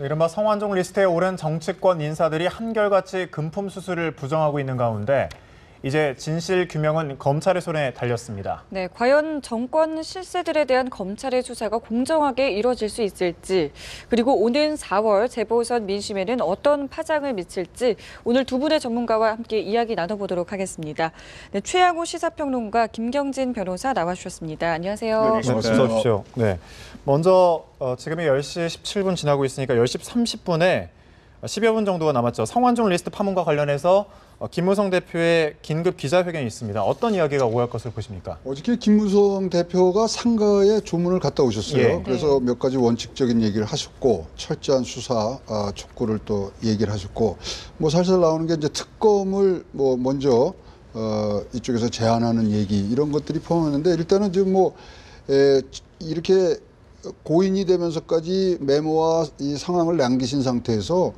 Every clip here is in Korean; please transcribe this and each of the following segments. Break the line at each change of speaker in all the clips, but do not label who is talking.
이른바 성완종 리스트에 오른 정치권 인사들이 한결같이 금품 수수를 부정하고 있는 가운데 이제 진실 규명은 검찰의 손에 달렸습니다.
네, 과연 정권 실세들에 대한 검찰의 수사가 공정하게 이뤄질 수 있을지, 그리고 오는 4월 재보선 민심에는 어떤 파장을 미칠지 오늘 두 분의 전문가와 함께 이야기 나눠보도록 하겠습니다. 네, 최양호 시사평론가, 김경진 변호사 나와주셨습니다. 안녕하세요.
네, 어서 오십시오. 네, 먼저 지금이 10시 17분 지나고 있으니까 10시 30분에 10여 분 정도가 남았죠. 성완종 리스트 파문과 관련해서 김무성 대표의 긴급 기자회견이 있습니다. 어떤 이야기가 오갈 것을 보십니까?
어저께 김무성 대표가 상가에 조문을 갔다 오셨어요.
예.
그래서 몇 가지 원칙적인 얘기를 하셨고 철저한 수사 촉구를 또 얘기를 하셨고 뭐 살살 나오는 게 이제 특검을 뭐 먼저 이쪽에서 제안하는 얘기 이런 것들이 포함했는데 일단은 지금 뭐 이렇게 고인이 되면서까지 메모와 이 상황을 남기신 상태에서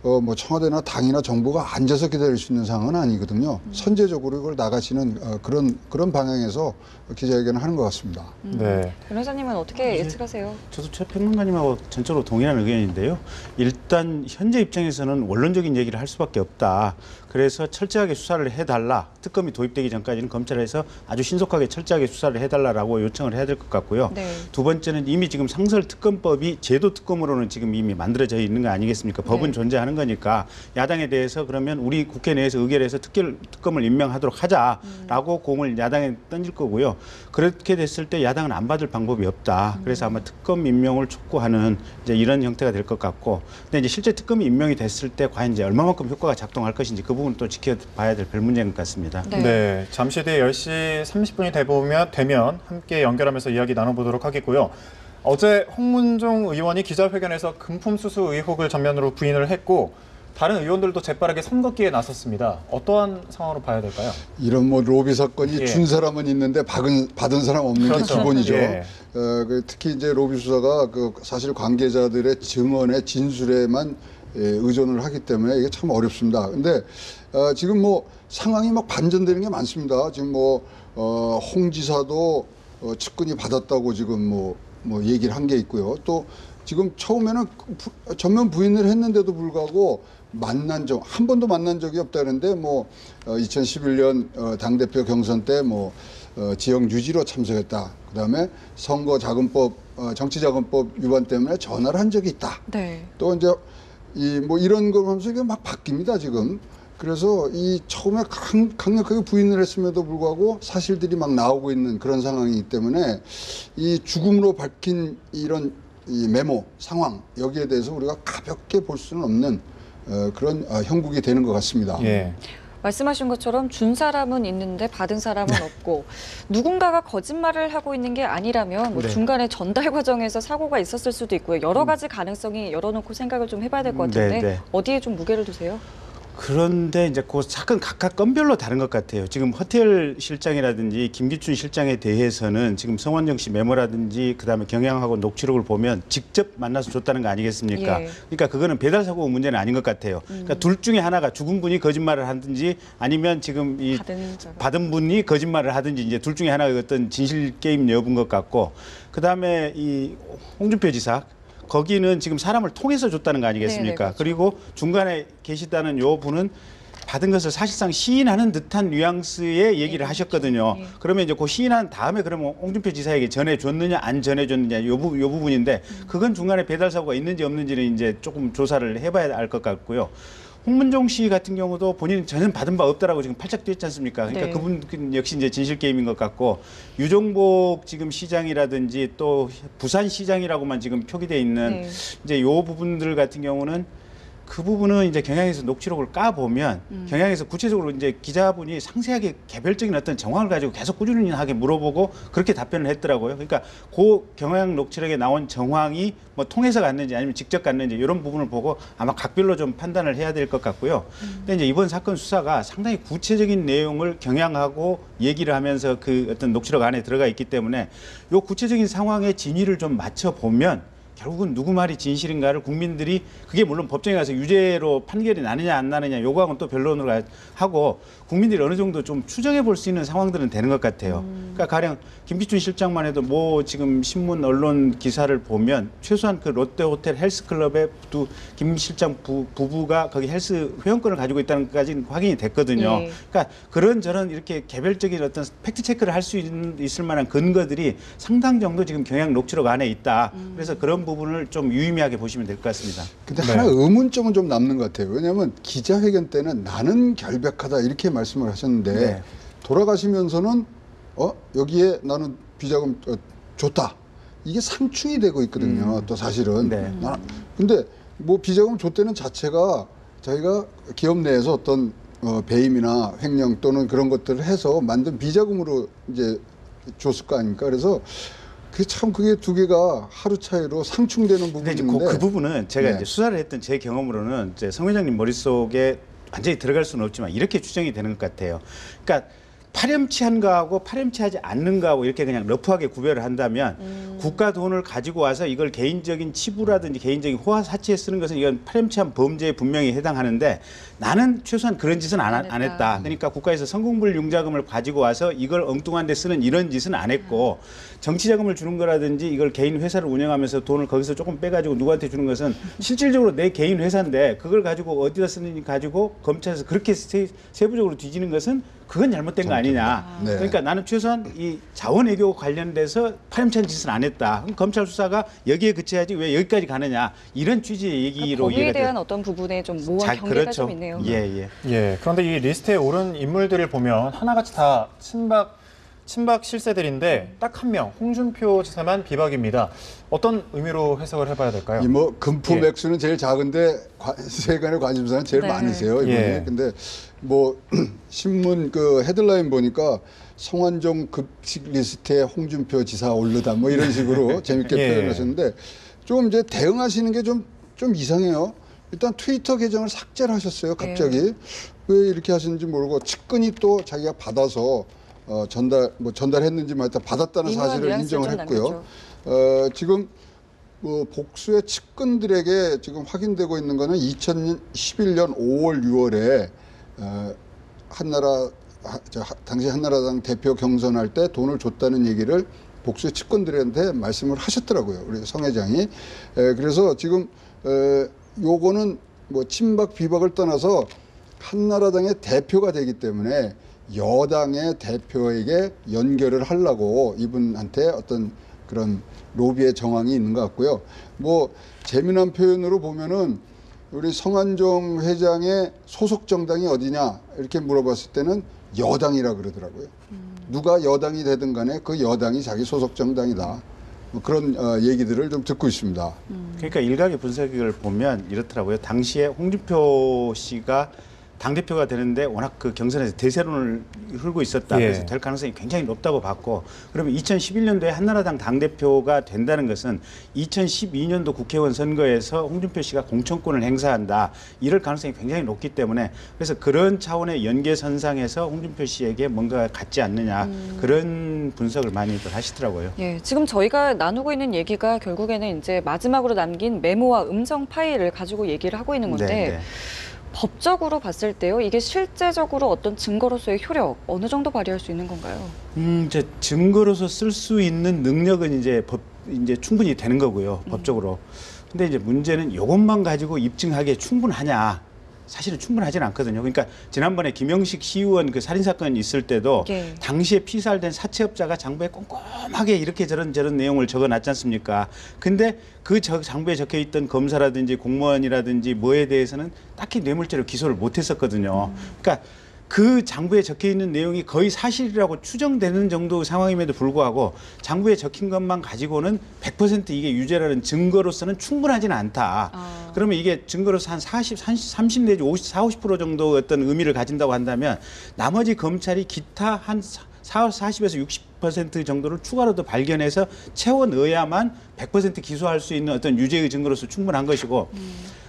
뭐 청와대나 당이나 정부가 앉아서 기다릴 수 있는 상황은 아니거든요. 선제적으로 이걸 나가시는 그런 방향에서 기자회견을 하는 것 같습니다.
네.
변호사님은 어떻게 예측하세요?
저도 최 평론가님하고 전적으로 동일한 의견인데요. 일단 현재 입장에서는 원론적인 얘기를 할 수밖에 없다. 그래서 철저하게 수사를 해달라. 특검이 도입되기 전까지는 검찰에서 아주 신속하게 철저하게 수사를 해달라라고 요청을 해야 될 것 같고요.
네.
두 번째는 이미 지금 상설특검법이 제도특검으로는 지금 이미 만들어져 있는 거 아니겠습니까? 법은
네.
존재하는 거니까 야당에 대해서 그러면 우리 국회 내에서 의결해서 특검을 임명하도록 하자라고 공을 야당에 던질 거고요. 그렇게 됐을 때 야당은 안 받을 방법이 없다. 그래서 아마 특검 임명을 촉구하는 이제 이런 형태가 될 것 같고, 근데 이제 실제 특검이 임명이 됐을 때 과연 이제 얼마만큼 효과가 작동할 것인지 그 부분은 또 지켜봐야 될 별 문제인 것 같습니다.
네.
네, 잠시 뒤에 10시 30분이 되면 함께 연결하면서 이야기 나눠보도록 하겠고요. 어제 홍문종 의원이 기자회견에서 금품 수수 의혹을 전면으로 부인을 했고 다른 의원들도 재빠르게 선거기에 나섰습니다. 어떠한 상황으로 봐야 될까요?
이런 뭐 로비 사건이
예.
준 사람은 있는데 받은 사람 없는
그렇죠.
게 기본이죠.
예.
특히 이제 로비 수사가 사실 관계자들의 증언의 진술에만 의존을 하기 때문에 이게 참 어렵습니다. 근데 지금 뭐 상황이 막 반전되는 게 많습니다. 지금 홍 지사도 측근이 받았다고 지금 뭐 얘기를 한 게 있고요. 또 지금 처음에는 전면 부인을 했는데도 불구하고 한 번도 만난 적이 없다는데 2011년 당대표 경선 때 지역 유지로 참석했다. 그다음에 선거자금법 정치자금법 위반 때문에 전화를 한 적이 있다.
네.
또 이제 이런 걸 하면서 이게 막 바뀝니다 지금. 그래서 이 처음에 강력하게 부인을 했음에도 불구하고 사실들이 막 나오고 있는 그런 상황이기 때문에 이 죽음으로 밝힌 이런 이 메모 상황 여기에 대해서 우리가 가볍게 볼 수는 없는 그런 형국이 되는 것 같습니다.
예.
말씀하신 것처럼 준 사람은 있는데 받은 사람은 없고 누군가가 거짓말을 하고 있는 게 아니라면
네.
중간에 전달 과정에서 사고가 있었을 수도 있고요. 여러 가지 가능성이 열어놓고 생각을 좀 해봐야 될 것 같은데
네.
어디에 좀 무게를 두세요?
그런데 이제 그 사건 각각 건별로 다른 것 같아요. 지금 허태열 실장이라든지 김기춘 실장에 대해서는 지금 성완종 씨 메모라든지 그다음에 경향하고 녹취록을 보면 직접 만나서 줬다는 거 아니겠습니까?
예.
그러니까 그거는 배달 사고 문제는 아닌 것 같아요. 그러니까 둘 중에 하나가 죽은 분이 거짓말을 하든지 아니면 지금 이 받은 분이 거짓말을 하든지 이제 둘 중에 하나가 어떤 진실 게임 여부인 것 같고, 그다음에 이 홍준표 지사 거기는 지금 사람을 통해서 줬다는 거 아니겠습니까?
네네, 그렇죠.
그리고 중간에 계시다는 요 분은 받은 것을 사실상 시인하는 듯한 뉘앙스의 얘기를 하셨거든요.
예.
그러면 이제 그 시인한 다음에 그러면 홍준표 지사에게 전해줬느냐 안 전해줬느냐 요 부분인데 그건 중간에 배달 사고가 있는지 없는지는 이제 조금 조사를 해봐야 알 것 같고요. 홍문종 씨 같은 경우도 본인은 전혀 받은 바 없다라고 지금 팔짝 뛰었지 않습니까? 그러니까
네.
그분 역시 이제 진실 게임인 것 같고, 유종복 지금 시장이라든지 또 부산 시장이라고만 지금 표기돼 있는
네.
이제 요 부분들 같은 경우는 그 부분은 이제 경향에서 녹취록을 까보면 경향에서 구체적으로 이제 기자분이 상세하게 개별적인 어떤 정황을 가지고 계속 꾸준하게 물어보고 그렇게 답변을 했더라고요. 그러니까 그 경향 녹취록에 나온 정황이 뭐 통해서 갔는지 아니면 직접 갔는지 이런 부분을 보고 아마 각별로 좀 판단을 해야 될 것 같고요. 근데 이제 이번 사건 수사가 상당히 구체적인 내용을 경향하고 얘기를 하면서 그 어떤 녹취록 안에 들어가 있기 때문에 요 구체적인 상황의 진위를 좀 맞춰보면 결국은 누구 말이 진실인가를 국민들이 그게 물론 법정에 가서 유죄로 판결이 나느냐 안 나느냐 요거하고는 또 변론을 하고 국민들이 어느 정도 좀 추정해 볼 수 있는 상황들은 되는 것 같아요. 그러니까 가령 김기춘 실장만 해도 뭐 지금 신문 언론 기사를 보면 최소한 그 롯데호텔 헬스클럽의 김 실장 부부가 거기 헬스 회원권을 가지고 있다는 것까지는 확인이 됐거든요.
예.
그러니까 그런저런 이렇게 개별적인 어떤 팩트 체크를 할 수 있을 만한 근거들이 상당 정도 지금 경향 녹취록 안에 있다. 그래서 그런 부분을 좀 유의미하게 보시면 될 것 같습니다.
근데
네.
하나 의문점은 좀 남는 것 같아요. 왜냐하면 기자회견 때는 나는 결백하다 이렇게 말씀을 하셨는데
네.
돌아가시면서는 여기에 나는 비자금 줬다. 이게 상충이 되고 있거든요. 또 사실은.
네.
근데 뭐 비자금 줬다는 자체가 자기가 기업 내에서 어떤 배임이나 횡령 또는 그런 것들을 해서 만든 비자금으로 이제 줬을 거 아닙니까? 그래서 그게 두 개가 하루 차이로 상충되는
근데 이제
부분인데
그 부분은 제가
네.
이제 수사를 했던 제 경험으로는 이제 성 회장님 머릿속에 완전히 들어갈 수는 없지만 이렇게 추정이 되는 것 같아요. 그러니까 파렴치한 거하고 파렴치하지 않는 거하고 이렇게 그냥 러프하게 구별을 한다면 국가 돈을 가지고 와서 이걸 개인적인 치부라든지 개인적인 호화 사치에 쓰는 것은 이건 파렴치한 범죄에 분명히 해당하는데 나는 최소한 그런 짓은 안 했다. 그러니까 국가에서 성공불융자금을 가지고 와서 이걸 엉뚱한 데 쓰는 이런 짓은 안 했고 정치자금을 주는 거라든지 이걸 개인 회사를 운영하면서 돈을 거기서 조금 빼가지고 누구한테 주는 것은 실질적으로 내 개인 회사인데 그걸 가지고 어디다 쓰는지 가지고 검찰에서 그렇게 세부적으로 뒤지는 것은 그건 잘못된 거 아니냐.
네.
그러니까 나는 최소한 이 자원외교 관련돼서 파렴치한 짓은 안 했다. 그럼 검찰 수사가 여기에 그쳐야지 왜 여기까지 가느냐. 이런 취지의 얘기로
법에
이해가
대한
돼요.
어떤 부분에 좀 모호한 경계가
그렇죠.
좀 있네요.
예.
예, 그런데 이 리스트에 오른 인물들을 보면 하나같이 다 친박 실세들인데 딱 한 명, 홍준표 지사만 비박입니다. 어떤 의미로 해석을 해봐야 될까요?
이 뭐 금품
예.
액수는 제일 작은데 세간의 관심사는 제일
네.
많으세요 이분이.
예.
근데 뭐 신문 그 헤드라인 보니까 성완종 급식 리스트에 홍준표 지사 오르다 뭐 이런 식으로 재밌게
예.
표현하셨는데 좀 이제 대응하시는 게 좀 이상해요. 일단 트위터 계정을 삭제를 하셨어요. 갑자기 왜 이렇게 하시는지 모르고 측근이 또 자기가 받아서 전달했는지 뭐 일단 받았다는
미묘한
사실을
뉘앙스를
인정을
좀
했고요.
남겼죠.
지금 뭐 복수의 측근들에게 지금 확인되고 있는 거는 2011년 5월, 6월에 당시 한나라당 대표 경선할 때 돈을 줬다는 얘기를 복수의 측근들한테 말씀을 하셨더라고요. 우리 성 회장이. 그래서 지금 요거는 뭐 친박 비박을 떠나서 한나라당의 대표가 되기 때문에 여당의 대표에게 연결을 하려고 이분한테 어떤 그런 로비의 정황이 있는 것 같고요. 뭐 재미난 표현으로 보면은 우리 성완종 회장의 소속 정당이 어디냐 이렇게 물어봤을 때는 여당이라 그러더라고요. 누가 여당이 되든 간에 그 여당이 자기 소속 정당이다. 뭐 그런 얘기들을 좀 듣고 있습니다.
그러니까 일각의 분석을 보면 이렇더라고요. 당시에 홍준표 씨가 당대표가 되는데 워낙 그 경선에서 대세론을 흐르고 있었다.
예.
그래서 될 가능성이 굉장히 높다고 봤고 그러면 2011년도에 한나라당 당대표가 된다는 것은 2012년도 국회의원 선거에서 홍준표 씨가 공천권을 행사한다. 이럴 가능성이 굉장히 높기 때문에 그래서 그런 차원의 연계선상에서 홍준표 씨에게 뭔가 같지 않느냐. 그런 분석을 많이들 하시더라고요.
예, 지금 저희가 나누고 있는 얘기가 결국에는 이제 마지막으로 남긴 메모와 음성 파일을 가지고 얘기를 하고 있는 건데
네.
법적으로 봤을 때요, 이게 실제적으로 어떤 증거로서의 효력 어느 정도 발휘할 수 있는 건가요?
이제 증거로서 쓸 수 있는 능력은 이제 충분히 되는 거고요, 법적으로. 근데 이제 문제는 이것만 가지고 입증하기에 충분하냐? 사실은 충분하지는 않거든요. 그러니까 지난번에 김영식 시의원 그 살인 사건이 있을 때도
예.
당시에 피살된 사채업자가 장부에 꼼꼼하게 이렇게 저런 내용을 적어놨지 않습니까? 근데 그 장부에 적혀있던 검사라든지 공무원이라든지 뭐에 대해서는 딱히 뇌물죄로 기소를 못했었거든요. 그러니까 그 장부에 적혀있는 내용이 거의 사실이라고 추정되는 정도 상황임에도 불구하고 장부에 적힌 것만 가지고는 100% 이게 유죄라는 증거로서는 충분하지는 않다. 그러면 이게 증거로서 한 30 내지 50% 정도 어떤 의미를 가진다고 한다면 나머지 검찰이 기타 한 40에서 60% 정도를 추가로 더 발견해서 채워 넣어야만 100% 기소할 수 있는 어떤 유죄의 증거로서 충분한 것이고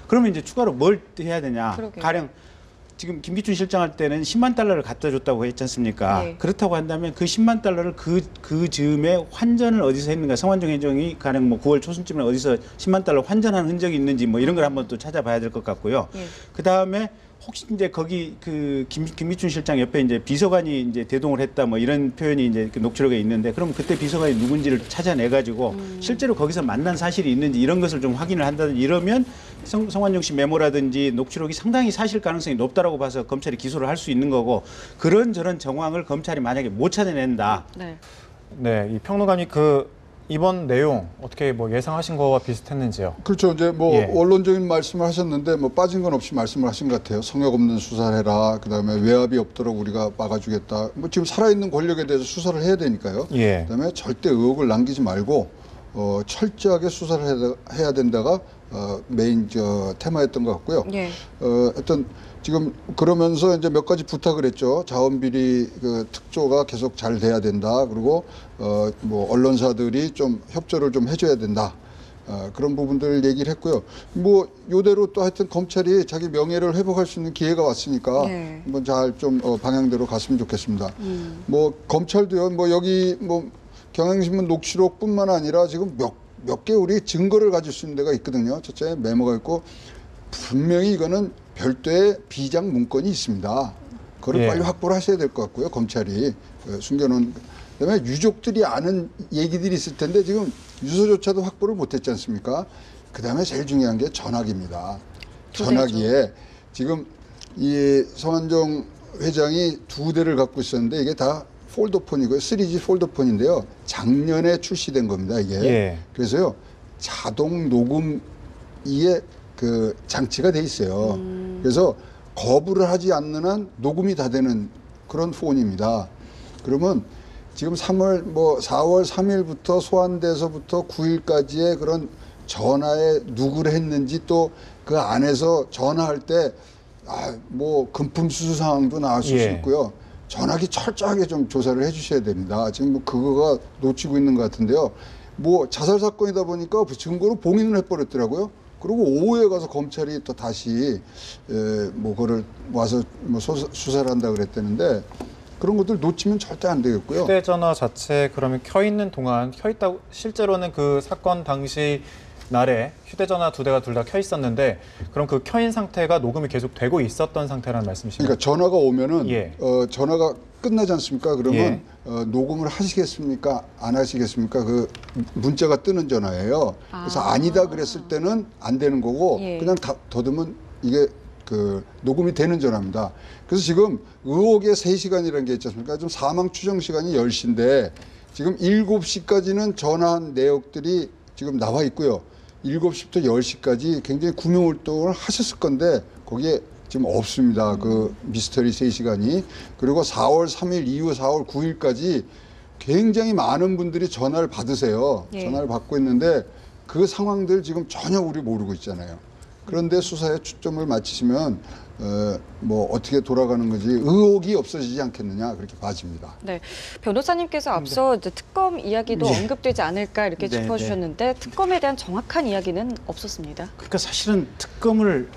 그러면 이제 추가로 뭘 해야 되냐.
그러게요.
가령 지금 김기춘 실장 할 때는 10만 달러를 갖다 줬다고 했지 않습니까?
네.
그렇다고 한다면 그 10만 달러를 그 즈음에 환전을 어디서 했는가? 성완종 회장이 가령 뭐 9월 초순쯤에 어디서 10만 달러 환전한 흔적이 있는지 뭐 이런 걸 한번 또 찾아봐야 될 것 같고요.
예.
그 다음에 혹시 이제 거기 그 김기춘 실장 옆에 이제 비서관이 이제 대동을 했다 뭐 이런 표현이 이제 그 녹취록에 있는데 그럼 그때 비서관이 누군지를 찾아내 가지고 실제로 거기서 만난 사실이 있는지 이런 것을 좀 확인을 한다든지 이러면 성완종 씨 메모라든지 녹취록이 상당히 사실 가능성이 높다라고 봐서 검찰이 기소를 할 수 있는 거고 그런저런 정황을 검찰이 만약에 못 찾아낸다.
네.
네, 이 평론가님 이번 내용 어떻게 뭐 예상하신 거와 비슷했는지요?
그렇죠. 이제 뭐
예.
원론적인 말씀을 하셨는데 뭐 빠진 건 없이 말씀을 하신 것 같아요. 성역 없는 수사를 해라. 그다음에 외압이 없도록 우리가 막아주겠다. 뭐 지금 살아있는 권력에 대해서 수사를 해야 되니까요.
예.
그다음에 절대 의혹을 남기지 말고 철저하게 수사를 해야 된다가 메인 테마였던 것 같고요.
예.
어떤 지금 그러면서 이제 몇 가지 부탁을 했죠. 자원비리 그 특조가 계속 잘 돼야 된다. 그리고 뭐 언론사들이 좀 협조를 좀 해줘야 된다. 그런 부분들 얘기를 했고요. 뭐 요대로 또 하여튼 검찰이 자기 명예를 회복할 수 있는 기회가 왔으니까
네.
한번 잘 좀 방향대로 갔으면 좋겠습니다. 뭐 검찰도요. 뭐 여기 뭐 경향신문 녹취록뿐만 아니라 지금 몇 개 우리 증거를 가질 수 있는 데가 있거든요. 첫째 메모가 있고 분명히 이거는 별도의 비장 문건이 있습니다. 그걸
예.
빨리 확보를 하셔야 될 것 같고요. 검찰이 숨겨놓은. 그다음에 유족들이 아는 얘기들이 있을 텐데 지금 유서조차도 확보를 못했지 않습니까? 그다음에 제일 중요한 게 전화기입니다. 전화기에 지금 이 성완종 회장이 2대를 갖고 있었는데 이게 다 폴더폰이고요. 3G 폴더폰인데요. 작년에 출시된 겁니다. 이게.
예.
그래서요. 자동 녹음이에 그 장치가 돼 있어요. 그래서 거부를 하지 않는 한 녹음이 다 되는 그런 폰입니다. 그러면 지금 4월 3일부터 소환돼서부터 9일까지의 그런 전화에 누구를 했는지 또 그 안에서 전화할 때 뭐 금품 수수 상황도 나올 수
예.
있고요. 전화기 철저하게 좀 조사를 해주셔야 됩니다. 지금 뭐 그거가 놓치고 있는 것 같은데요. 뭐 자살 사건이다 보니까 증거로 봉인을 해버렸더라고요. 그리고 오후에 가서 검찰이 또 다시 뭐 그거를 와서 뭐 수사를 한다 그랬다는데 그런 것들 놓치면 절대 안 되겠고요.
휴대전화 자체 그러면 켜 있는 동안 켜 있다고 실제로는 그 사건 당시 날에 휴대전화 2대가 둘 다 켜 있었는데 그럼 그 켜인 상태가 녹음이 계속 되고 있었던 상태라는 말씀이신가요?
그러니까 전화가 오면은
예.
전화가 끝나지 않습니까? 그러면 녹음을 하시겠습니까? 안 하시겠습니까? 그 문자가 뜨는 전화예요. 그래서 아니다 그랬을 때는 안 되는 거고
예.
그냥 더듬으면 이게 그 녹음이 되는 전화입니다. 그래서 지금 의혹의 3시간이라는 게 있지 않습니까? 좀 사망 추정 시간이 10시인데 지금 7시까지는 전화한 내역들이 지금 나와 있고요. 7시부터 10시까지 굉장히 구명 활동을 하셨을 건데 거기에 지금 없습니다. 그 미스터리 3시간이. 그리고 4월 3일 이후 4월 9일까지 굉장히 많은 분들이 전화를 받으세요.
예.
전화를 받고 있는데 그 상황들 지금 전혀 우리 모르고 있잖아요. 그런데 수사에 초점을 맞추시면 뭐 어떻게 돌아가는 건지 의혹이 없어지지 않겠느냐 그렇게 봐집니다.
네, 변호사님께서 앞서 이제 특검 이야기도 언급되지 않을까 이렇게
네,
짚어주셨는데 특검에 대한 정확한 이야기는 없었습니다.
그러니까 사실은 특검을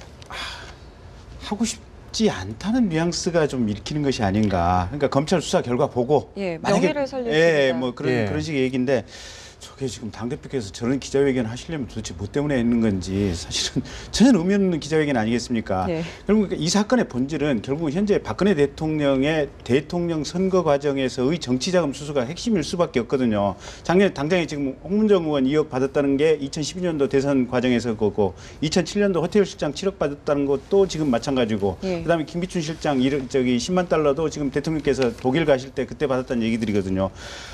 하고 싶지 않다는 뉘앙스가 좀 읽히는 것이 아닌가. 그러니까 검찰 수사 결과 보고
예,
만약에-
명예를 살릴
예,
뿐이다.
뭐 그런
예.
그런 식의 얘기인데 저게 지금 당대표께서 저런 기자회견 하시려면 도대체 뭐 때문에 했는 건지 사실은 전혀 의미 없는 기자회견 아니겠습니까?
예.
결국 이 사건의 본질은 결국 현재 박근혜 대통령의 대통령 선거 과정에서의 정치자금 수수가 핵심일 수밖에 없거든요. 작년에 당장에 지금 홍문정 의원 2억 받았다는 게 2012년도 대선 과정에서 거고 2007년도 호텔 실장 7억 받았다는 것도 지금 마찬가지고
예.
그다음에 김기춘 실장 10만 달러도 지금 대통령께서 독일 가실 때 그때 받았다는 얘기들이거든요.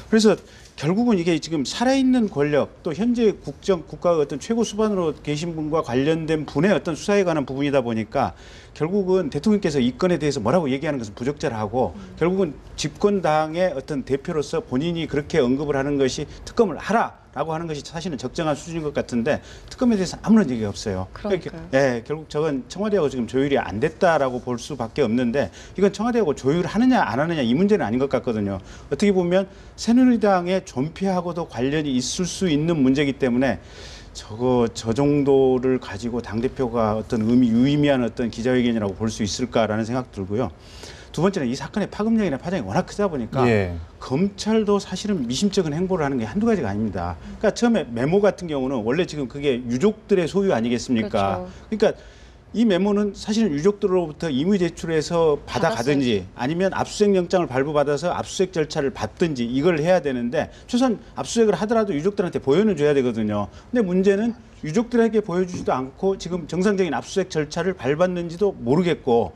그래서 결국은 이게 지금 살아있는 권력 또 현재 국가의 어떤 최고 수반으로 계신 분과 관련된 분의 어떤 수사에 관한 부분이다 보니까 결국은 대통령께서 이 건에 대해서 뭐라고 얘기하는 것은 부적절하고 결국은 집권당의 어떤 대표로서 본인이 그렇게 언급을 하는 것이 특검을 하라라고 하는 것이 사실은 적정한 수준인 것 같은데 특검에 대해서 아무런 얘기가 없어요.
그러니까요.
예, 결국 저건 청와대하고 지금 조율이 안 됐다라고 볼 수밖에 없는데 이건 청와대하고 조율하느냐 안 하느냐 이 문제는 아닌 것 같거든요. 어떻게 보면 새누리당의 존폐하고도 관련이 있을 수 있는 문제이기 때문에 저 정도를 가지고 당대표가 어떤 유의미한 어떤 기자회견이라고 볼 수 있을까라는 생각 들고요. 두 번째는 이 사건의 파급력이나 파장이 워낙 크다 보니까
예.
검찰도 사실은 미심쩍은 행보를 하는 게 한두 가지가 아닙니다. 그러니까 처음에 메모 같은 경우는 원래 지금 그게 유족들의 소유 아니겠습니까?
그렇죠.
그러니까 이 메모는 사실은 유족들로부터 임의 제출해서 받아가든지 아니면 압수수색 영장을 발부받아서 압수수색 절차를 받든지 이걸 해야 되는데 최소한 압수수색을 하더라도 유족들한테 보여는 줘야 되거든요. 근데 문제는 유족들에게 보여주지도 않고 지금 정상적인 압수수색 절차를 밟았는지도 모르겠고,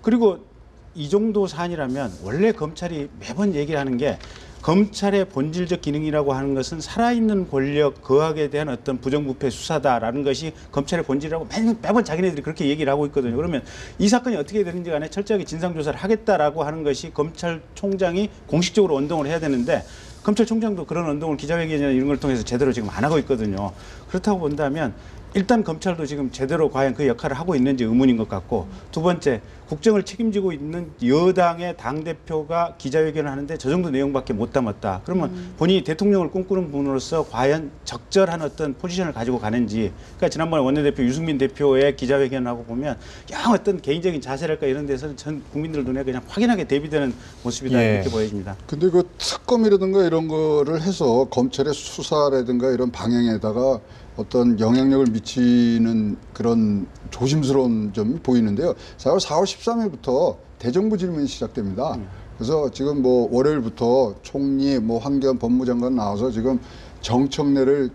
그리고 이 정도 사안이라면 원래 검찰이 매번 얘기를 하는 게 검찰의 본질적 기능이라고 하는 것은 살아있는 권력 거학에 대한 어떤 부정부패 수사다라는 것이 검찰의 본질이라고 매번 자기네들이 그렇게 얘기를 하고 있거든요. 그러면 이 사건이 어떻게 되는지 간에 철저하게 진상조사를 하겠다라고 하는 것이 검찰총장이 공식적으로 언동을 해야 되는데 검찰총장도 그런 언동을 기자회견이나 이런 걸 통해서 제대로 지금 안 하고 있거든요. 그렇다고 본다면 일단 검찰도 지금 제대로 과연 그 역할을 하고 있는지 의문인 것 같고, 두 번째 국정을 책임지고 있는 여당의 당대표가 기자회견을 하는데 저 정도 내용밖에 못 담았다. 그러면 본인이 대통령을 꿈꾸는 분으로서 과연 적절한 어떤 포지션을 가지고 가는지, 그러니까 지난번에 원내대표 유승민 대표의 기자회견하고 보면 영 어떤 개인적인 자세랄까 이런 데서는 전 국민들 눈에 그냥 확연하게 대비되는 모습이다
예.
이렇게 보여집니다.
근데 그 특검이라든가 이런 거를 해서 검찰의 수사라든가 이런 방향에다가 어떤 영향력을 미치는 그런 조심스러운 점이 보이는데요. 4월 13일부터 대정부 질문이 시작됩니다. 그래서 지금 뭐 월요일부터 총리, 뭐 황교안 법무장관 나와서 지금 정청래를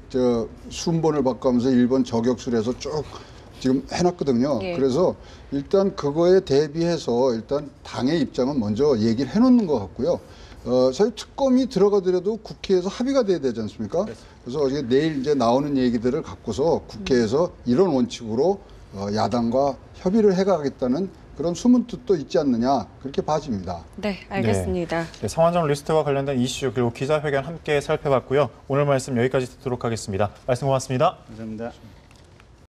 순번을 바꿔가면서 1번 저격수를 해서 쭉 지금 해놨거든요.
예.
그래서 일단 그거에 대비해서 일단 당의 입장은 먼저 얘기를 해놓는 것 같고요. 사실 특검이 들어가더라도 국회에서 합의가 돼야 되지 않습니까? 그래서 내일 이제 나오는 얘기들을 갖고서 국회에서 이런 원칙으로 야당과 협의를 해가겠다는 그런 숨은 뜻도 있지 않느냐, 그렇게 봐집니다.
네, 알겠습니다.
네, 성완종 리스트와 관련된 이슈 그리고 기자회견 함께 살펴봤고요. 오늘 말씀 여기까지 듣도록 하겠습니다. 말씀 고맙습니다.
감사합니다.